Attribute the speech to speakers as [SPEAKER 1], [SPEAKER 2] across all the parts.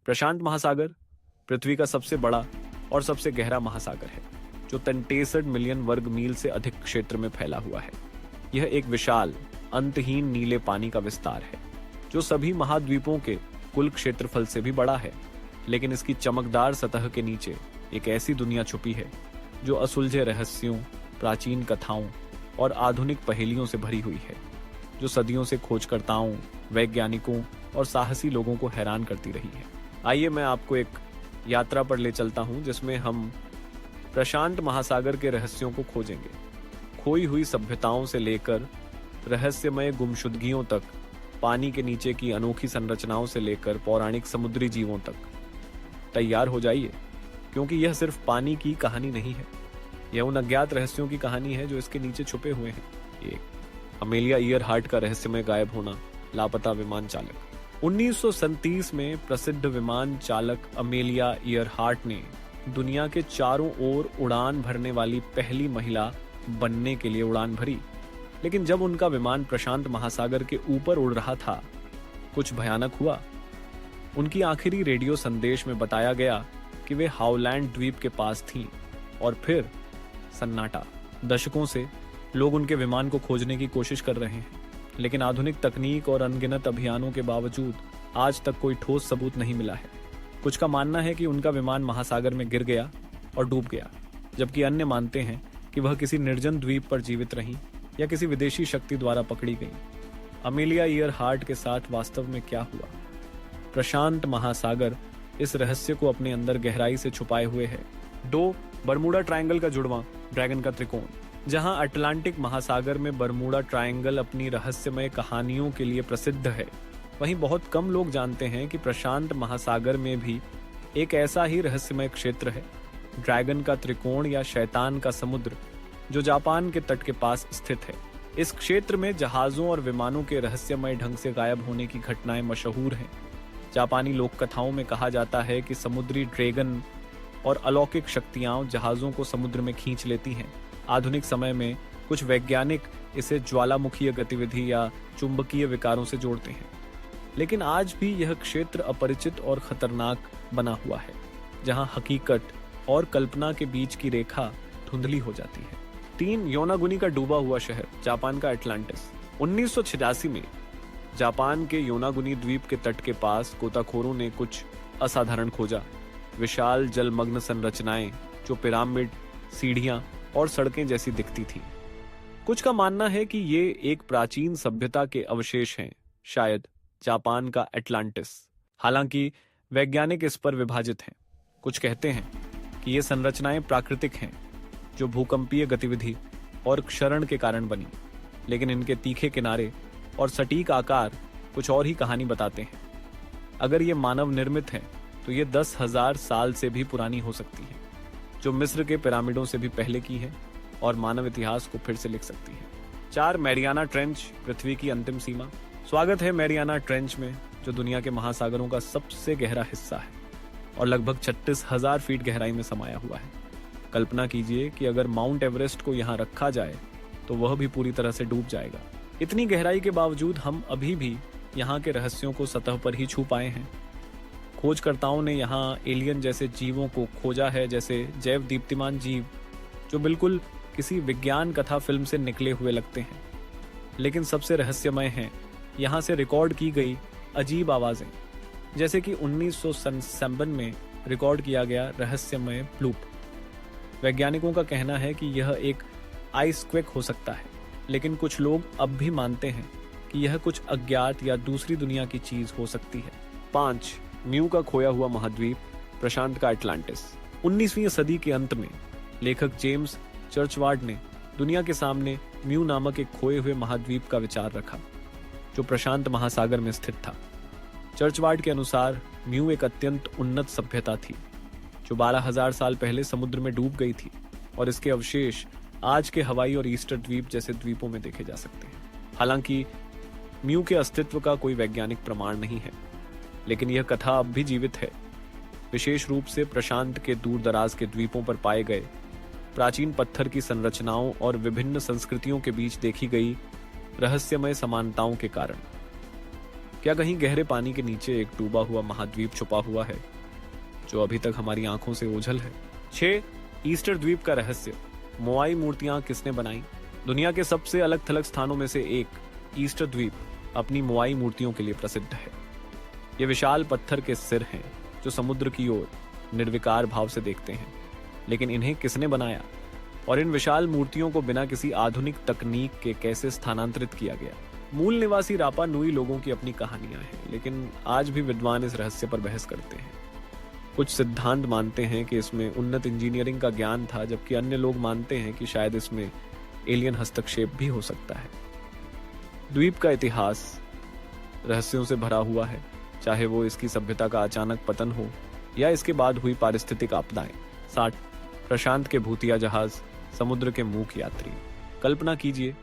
[SPEAKER 1] प्रशांत महासागर पृथ्वी का सबसे बड़ा और सबसे गहरा महासागर है, जो 63 मिलियन वर्ग मील से अधिक क्षेत्र में फैला हुआ है। यह एक विशाल, अंतहीन नीले पानी का विस्तार है, जो सभी महाद्वीपों के कुल क्षेत्रफल से भी बड़ा है। लेकिन इसकी चमकदार सतह के नीचे एक ऐसी दुनिया छुपी है, जो असुलझे रहस्यों, प्राचीन कथाओं और आधुनिक पहेलियों से भरी हुई है, जो सदियों से खोजकर्ताओं, वैज्ञानिकों और साहसी लोगों को हैरान करती रही है। आइए मैं आपको एक यात्रा पर ले चलता हूं, जिसमें हम प्रशांत महासागर के रहस्यों को खोजेंगे। खोई हुई सभ्यताओं से लेकर रहस्यमय गुमशुदगियों तक, पानी के नीचे की अनोखी संरचनाओं से लेकर पौराणिक समुद्री जीवों तक। तैयार हो जाइए, क्योंकि यह सिर्फ पानी की कहानी नहीं है, यह उन अज्ञात रहस्यों की कहानी है जो इसके नीचे छुपे हुए हैं। एक अमेलिया ईयरहार्ट का रहस्यमय गायब होना, लापता विमान चालक। 1937 में प्रसिद्ध विमान चालक अमेलिया ईयरहार्ट ने दुनिया के चारों ओर उड़ान भरने वाली पहली महिला बनने के लिए उड़ान भरी। लेकिन जब उनका विमान प्रशांत महासागर के ऊपर उड़ रहा था, कुछ भयानक हुआ। उनकी आखिरी रेडियो संदेश में बताया गया कि वे हाउलैंड द्वीप के पास थीं, और फिर सन्नाटा। दशकों से लोग उनके विमान को खोजने की कोशिश कर रहे हैं, लेकिन आधुनिक तकनीक और अनगिनत अभियानों के बावजूद आज तक कोई ठोस सबूत नहीं मिला है। कुछ का मानना है कि उनका विमान महासागर में गिर गया और डूब गया, जबकि अन्य मानते हैं कि वह किसी निर्जन द्वीप पर जीवित रहीं या किसी विदेशी शक्ति द्वारा पकड़ी गई। अमेलिया ईयरहार्ट के साथ वास्तव में क्या हुआ? प्रशांत महासागर इस रहस्य को अपने अंदर गहराई से छुपाए हुए है। बरमूडा ट्रायंगल का जुड़वां, ड्रैगन का त्रिकोण। जहां अटलांटिक महासागर में बरमूडा ट्रायंगल अपनी रहस्यमय कहानियों के लिए प्रसिद्ध है, वहीं बहुत कम लोग जानते हैं कि प्रशांत महासागर में भी एक ऐसा ही रहस्यमय क्षेत्र है, ड्रैगन का त्रिकोण या शैतान का समुद्र, जो जापान के तट के पास स्थित है। इस क्षेत्र में जहाजों और विमानों के रहस्यमय ढंग से गायब होने की घटनाएं मशहूर हैं। जापानी लोक कथाओं में कहा जाता है कि समुद्री ड्रैगन और अलौकिक शक्तियां जहाजों को समुद्र में खींच लेती हैं। आधुनिक समय में कुछ वैज्ञानिक इसे ज्वालामुखीय गतिविधि या चुंबकीय विकारों से जोड़ते हैं, लेकिन आज भी यह क्षेत्र अपरिचित और खतरनाक बना हुआ है, जहां हकीकत और कल्पना के बीच की रेखा धुंधली हो जाती है। 3 योनागुनी का डूबा हुआ शहर, जापान का एटलांटिस। 1986 में जापान के योनागुनी द्वीप के तट के पास गोताखोरों ने कुछ असाधारण खोजा। विशाल जलमग्न संरचनाएं जो पिरामिड, सीढ़ियां और सड़कें जैसी दिखती थीं। कुछ का मानना है कि ये एक प्राचीन सभ्यता के अवशेष हैं, शायद जापान का एटलांटिस। हालांकि वैज्ञानिक इस पर विभाजित हैं। कुछ कहते हैं कि ये संरचनाएं प्राकृतिक हैं, जो भूकंपीय गतिविधि और क्षरण के कारण बनी, लेकिन इनके तीखे किनारे और सटीक आकार कुछ और ही कहानी बताते हैं। अगर ये मानव निर्मित हैं, तो ये 10,000 साल से भी पुरानी हो सकती है, जो मिस्र के पिरामिडों से भी पहले की है और मानव इतिहास को फिर से लिख सकती है। 4 मैरियाना ट्रेंच, पृथ्वी की अंतिम सीमा। स्वागत है मैरियाना ट्रेंच में, जो दुनिया के महासागरों का सबसे गहरा हिस्सा है और लगभग 36,000 फीट गहराई में समाया हुआ है। कल्पना कीजिए कि अगर माउंट एवरेस्ट को यहाँ रखा जाए तो वह भी पूरी तरह से डूब जाएगा। इतनी गहराई के बावजूद हम अभी भी यहाँ के रहस्यों को सतह पर ही छू पाए हैं। खोजकर्ताओं ने यहाँ एलियन जैसे जीवों को खोजा है, जैसे जैव दीप्तिमान जीव, जो बिल्कुल किसी विज्ञान कथा फिल्म से निकले हुए लगते हैं। लेकिन सबसे रहस्यमय हैं यहाँ से रिकॉर्ड की गई अजीब आवाजें, जैसे कि 1957 में रिकॉर्ड किया गया रहस्यमय प्लूप। वैज्ञानिकों का कहना है कि यह एक आइस क्वेक हो सकता है, लेकिन कुछ लोग अब भी मानते हैं कि यह कुछ अज्ञात या दूसरी दुनिया की चीज हो सकती है। 5 म्यू का खोया हुआ महाद्वीप, प्रशांत का एटलांटिस। 19वीं सदी के अंत में लेखक जेम्स चर्चवार्ड ने दुनिया के सामने म्यू नामक एक खोए हुए महाद्वीप का विचार रखा, जो प्रशांत महासागर में स्थित था। चर्चवार्ड के अनुसार म्यू एक अत्यंत उन्नत सभ्यता थी, जो 12,000 साल पहले समुद्र में डूब गई थी, और इसके अवशेष आज के हवाई और ईस्टर द्वीप जैसे द्वीपों में देखे जा सकते हैं। हालांकि म्यू के अस्तित्व का कोई वैज्ञानिक प्रमाण नहीं है, लेकिन यह कथा अब भी जीवित है, विशेष रूप से प्रशांत के दूर दराज के द्वीपों पर पाए गए प्राचीन पत्थर की संरचनाओं और विभिन्न संस्कृतियों के बीच देखी गई रहस्यमय समानताओं के कारण। क्या कहीं गहरे पानी के नीचे एक डूबा हुआ महाद्वीप छुपा हुआ है जो अभी तक हमारी आंखों से ओझल है? 6. ईस्टर द्वीप का रहस्य। मोआई मूर्तियां किसने बनाई? दुनिया के सबसे अलग थलग स्थानों में से एक ईस्टर द्वीप अपनी मोआई मूर्तियों के लिए प्रसिद्ध है। ये विशाल पत्थर के सिर हैं जो समुद्र की ओर निर्विकार भाव से देखते हैं। लेकिन इन्हें किसने बनाया और इन विशाल मूर्तियों को बिना किसी आधुनिक तकनीक के कैसे स्थानांतरित किया गया? मूल निवासी रापा नुई लोगों की अपनी कहानियां हैं, लेकिन आज भी विद्वान इस रहस्य पर बहस करते हैं। कुछ सिद्धांत मानते हैं कि इसमें उन्नत इंजीनियरिंग का ज्ञान था, जबकि अन्य लोग मानते हैं कि शायद इसमें एलियन हस्तक्षेप भी हो सकता है। द्वीप का इतिहास रहस्यों से भरा हुआ है, चाहे वो इसकी सभ्यता का अचानक पतन हो या इसके बाद हुई पारिस्थितिक आपदाएं। 60. प्रशांत के भूतिया जहाज, समुद्र के मूक यात्री। कल्पना कीजिए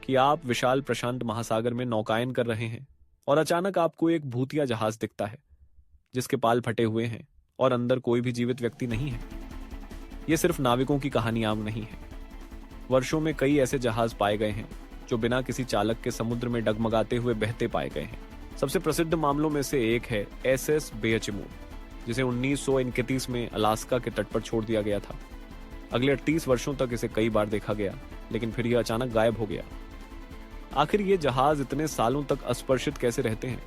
[SPEAKER 1] कि आप विशाल प्रशांत महासागर में नौकायन कर रहे हैं और अचानक आपको एक भूतिया जहाज दिखता है जिसके पाल फटे हुए हैं और अंदर कोई भी जीवित व्यक्ति नहीं है। यह सिर्फ नाविकों की कहानी आम नहीं है। वर्षों में कई ऐसे जहाज पाए गए हैं जो बिना किसी चालक के समुद्र में डगमगाते हुए बहते पाए गए हैं। सबसे प्रसिद्ध मामलों में से एक है SS बेयचमू, जिसे 1931 में अलास्का के तट पर छोड़ दिया गया था। अगले 38 वर्षों तक इसे कई बार देखा गया, लेकिन फिर यह अचानक गायब हो गया। आखिर ये जहाज इतने सालों तक अस्पर्शित कैसे रहते हैं?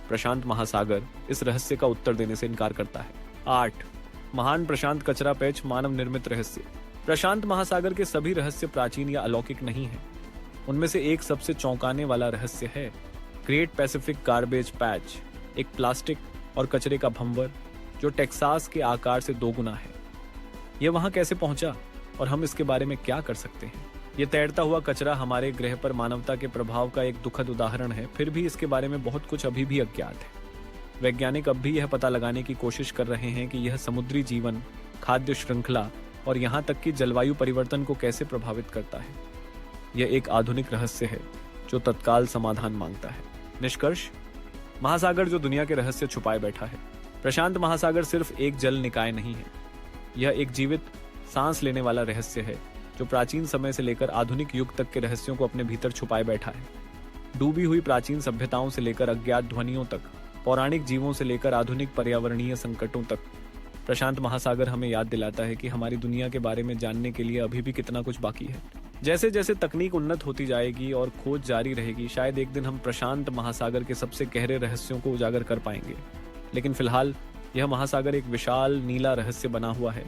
[SPEAKER 1] प्रशांत महासागर इस रहस्य का उत्तर देने से इनकार करता है। 8. महान प्रशांत कचरा पैच, मानव निर्मित रहस्य। प्रशांत महासागर के सभी रहस्य प्राचीन या अलौकिक नहीं हैं। उनमें से एक सबसे चौंकाने वाला रहस्य है ग्रेट पैसिफिक गार्बेज पैच, एक प्लास्टिक और कचरे का भंवर जो टेक्सास के आकार से 2 गुना है। यह वहां कैसे पहुंचा और हम इसके बारे में क्या कर सकते हैं? यह तैरता हुआ कचरा हमारे ग्रह पर मानवता के प्रभाव का एक दुखद उदाहरण है, फिर भी इसके बारे में बहुत कुछ अभी भी अज्ञात है। वैज्ञानिक अब भी यह पता लगाने की कोशिश कर रहे हैं कि यह समुद्री जीवन, खाद्य श्रृंखला और यहाँ तक कि जलवायु परिवर्तन को कैसे प्रभावित करता है। यह एक आधुनिक रहस्य है जो तत्काल समाधान मांगता है। निष्कर्ष, महासागर जो दुनिया के रहस्य छुपाए बैठा है। प्रशांत महासागर सिर्फ एक जल निकाय नहीं है, यह एक जीवित, सांस लेने वाला रहस्य है जो प्राचीन समय से लेकर आधुनिक युग तक के रहस्यों को अपने भीतर छुपाए बैठा है। डूबी हुई प्राचीन सभ्यताओं से लेकर अज्ञात ध्वनियों तक, पौराणिक जीवों से लेकर आधुनिक पर्यावरणीय संकटों तक, प्रशांत महासागर हमें याद दिलाता है कि हमारी दुनिया के बारे में जानने के लिए अभी भी कितना कुछ बाकी है। जैसे जैसे तकनीक उन्नत होती जाएगी और खोज जारी रहेगी, शायद एक दिन हम प्रशांत महासागर के सबसे गहरे रहस्यों को उजागर कर पाएंगे। लेकिन फिलहाल यह महासागर एक विशाल नीला रहस्य बना हुआ है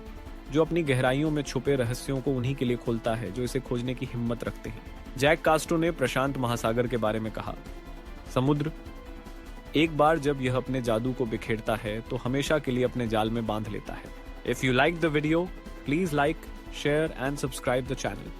[SPEAKER 1] जो अपनी गहराइयों में छुपे रहस्यों को उन्हीं के लिए खोलता है जो इसे खोजने की हिम्मत रखते हैं। जैक कास्ट्रो ने प्रशांत महासागर के बारे में कहा, समुद्र एक बार जब यह अपने जादू को बिखेरता है तो हमेशा के लिए अपने जाल में बांध लेता है। If you like the video, please like, share and subscribe the channel.